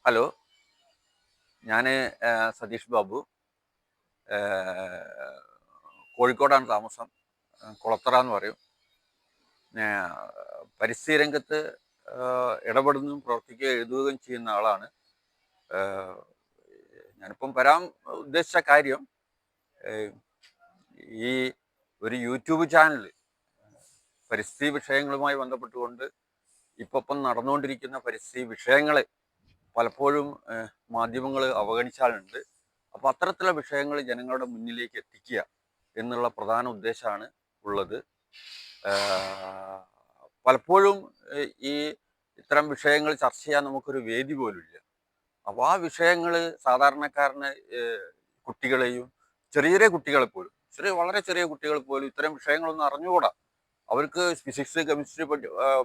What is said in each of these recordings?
Hello, ഞാൻ സതീഷ് ബാബു. ഏഹ്, കോഴിക്കോടാണ് താമസം. കുളത്തറ എന്ന് പറയും. പരിസ്ഥിതി രംഗത്ത് ഇടപെടുന്നതും പ്രവർത്തിക്കുകയും എഴുതുകയും ചെയ്യുന്ന ആളാണ്. ഏഹ്, ഞാനിപ്പം വരാൻ ഉദ്ദേശിച്ച കാര്യം, ഏഹ്, ഈ ഒരു യൂട്യൂബ് ചാനൽ പരിസ്ഥിതി വിഷയങ്ങളുമായി ബന്ധപ്പെട്ടുകൊണ്ട് ഇപ്പം നടന്നുകൊണ്ടിരിക്കുന്ന പരിസ്ഥിതി വിഷയങ്ങളെ പലപ്പോഴും മാധ്യമങ്ങൾ അവഗണിച്ചാലുണ്ട്. അപ്പോൾ അത്തരത്തിലുള്ള വിഷയങ്ങൾ ജനങ്ങളുടെ മുന്നിലേക്ക് എത്തിക്കുക എന്നുള്ള പ്രധാന ഉദ്ദേശമാണ് ഉള്ളത്. പലപ്പോഴും ഈ ഇത്തരം വിഷയങ്ങൾ ചർച്ച ചെയ്യാൻ നമുക്കൊരു വേദി പോലുമില്ല. അപ്പോൾ ആ വിഷയങ്ങൾ സാധാരണക്കാരന്, കുട്ടികളെയും ചെറിയ ചെറിയ കുട്ടികളെ പോലും വളരെ ചെറിയ കുട്ടികൾ പോലും ഇത്തരം വിഷയങ്ങളൊന്നും അറിഞ്ഞുകൂടാ. അവർക്ക് ഫിസിക്സ്, കെമിസ്ട്രി,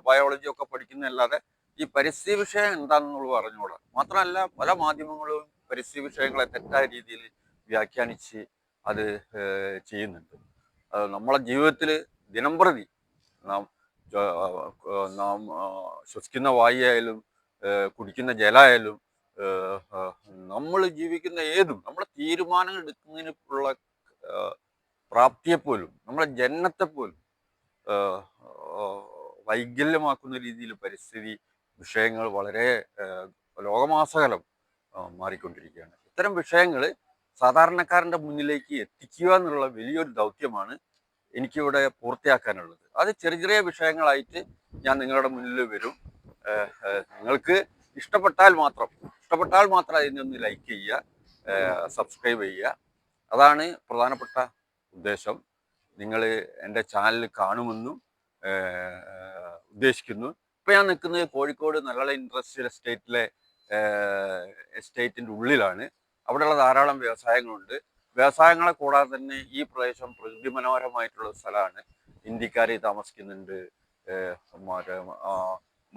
ബയോളജി ഒക്കെ പഠിക്കുന്നതല്ലാതെ ഈ പരിസ്ഥിതി വിഷയം എന്താണെന്നുള്ളത് അറിഞ്ഞുകൂടാ. മാത്രമല്ല, പല മാധ്യമങ്ങളും പരിസ്ഥിതി വിഷയങ്ങളെ തെറ്റായ രീതിയിൽ വ്യാഖ്യാനിച്ച് അത് ചെയ്യുന്നുണ്ട്. നമ്മളെ ജീവിതത്തിൽ ദിനംപ്രതി നാം നാം ശ്വസിക്കുന്ന വായുവായാലും കുടിക്കുന്ന ജലമായാലും നമ്മൾ ജീവിക്കുന്ന ഏതും നമ്മളെ തീരുമാനങ്ങൾ എടുക്കുന്നതിന് ഉള്ള പ്രാപ്തിയെപ്പോലും നമ്മളെ ജനനത്തെപ്പോലും വൈകല്യമാക്കുന്ന രീതിയിൽ പരിസ്ഥിതി വിഷയങ്ങൾ വളരെ ലോകമാസകലം മാറിക്കൊണ്ടിരിക്കുകയാണ്. ഇത്തരം വിഷയങ്ങൾ സാധാരണക്കാരൻ്റെ മുന്നിലേക്ക് എത്തിക്കുക എന്നുള്ള വലിയൊരു ദൗത്യമാണ് എനിക്കിവിടെ പൂർത്തിയാക്കാനുള്ളത്. അത് ചെറിയ ചെറിയ വിഷയങ്ങളായിട്ട് ഞാൻ നിങ്ങളുടെ മുന്നിൽ വരും. നിങ്ങൾക്ക് ഇഷ്ടപ്പെട്ടാൽ മാത്രം അതിനൊന്ന് ലൈക്ക് ചെയ്യുക, സബ്സ്ക്രൈബ് ചെയ്യുക. അതാണ് പ്രധാനപ്പെട്ട ഉദ്ദേശം. നിങ്ങൾ എൻ്റെ ചാനൽ കാണുമെന്നും ഉദ്ദേശിക്കുന്നു. ഇപ്പം ഞാൻ നിൽക്കുന്നത് കോഴിക്കോട് നല്ലള ഇൻഡസ്ട്രിയൽ എസ്റ്റേറ്റിൻ്റെ ഉള്ളിലാണ്. അവിടെയുള്ള ധാരാളം വ്യവസായങ്ങളുണ്ട്. വ്യവസായങ്ങളെ കൂടാതെ തന്നെ ഈ പ്രദേശം പ്രകൃതി മനോഹരമായിട്ടുള്ള സ്ഥലമാണ്. ഇന്ത്യക്കാർ താമസിക്കുന്നുണ്ട്,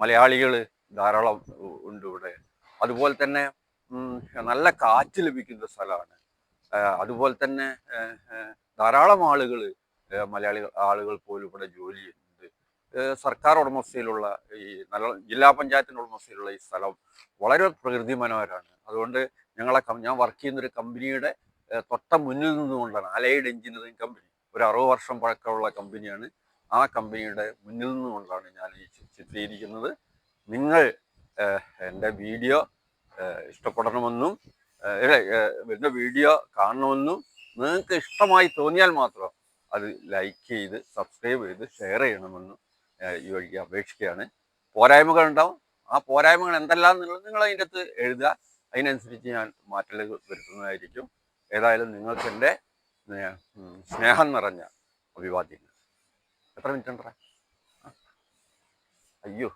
മലയാളികൾ ധാരാളം ഉണ്ട് ഇവിടെ. അതുപോലെ തന്നെ നല്ല കാറ്റ് ലഭിക്കുന്ന സ്ഥലമാണ്. അതുപോലെ തന്നെ ധാരാളം ആളുകൾ, ആളുകൾ പോലും ഇവിടെ ജോലി ചെയ്യുന്നുണ്ട്. സർക്കാർ ഉടമസ്ഥയിലുള്ള ഈ ജില്ലാ പഞ്ചായത്തിൻ്റെ ഉടമസ്ഥയിലുള്ള ഈ സ്ഥലം വളരെ പ്രകൃതി മനോഹരമാണ്. അതുകൊണ്ട് ഞാൻ വർക്ക് ചെയ്യുന്നൊരു കമ്പനിയുടെ തൊട്ട മുന്നിൽ നിന്നുകൊണ്ടാണ്, അലൈഡ് എഞ്ചിനീയറിംഗ് കമ്പനി, ഒരു 60 വർഷം പഴക്കമുള്ള കമ്പനിയാണ്. ആ കമ്പനിയുടെ മുന്നിൽ നിന്നുകൊണ്ടാണ് ഞാൻ ഈ ചിത്രീകരിക്കുന്നത്. നിങ്ങൾ എൻ്റെ വീഡിയോ ഇഷ്ടപ്പെടണമെന്നും എൻ്റെ വീഡിയോ കാണണമെന്നും നിങ്ങൾക്ക് ഇഷ്ടമായി തോന്നിയാൽ മാത്രം അത് ലൈക്ക് ചെയ്ത് സബ്സ്ക്രൈബ് ചെയ്ത് ഷെയർ ചെയ്യണമെന്നും ഈ വഴിക്ക് അപേക്ഷിക്കുകയാണ്. പോരായ്മകൾ ഉണ്ടാവും. ആ പോരായ്മകൾ എന്തെല്ലാം എന്നുള്ളത് നിങ്ങൾ അതിൻ്റെ അകത്ത് എഴുതുക. അതിനനുസരിച്ച് ഞാൻ മാറ്റലുകൾ വരുത്തുന്നതായിരിക്കും. ഏതായാലും നിങ്ങൾക്ക് എൻ്റെ സ്നേഹം നിറഞ്ഞ അഭിവാദ്യങ്ങൾ. എത്ര മിനിറ്റ് ഉണ്ടോ? അയ്യോ.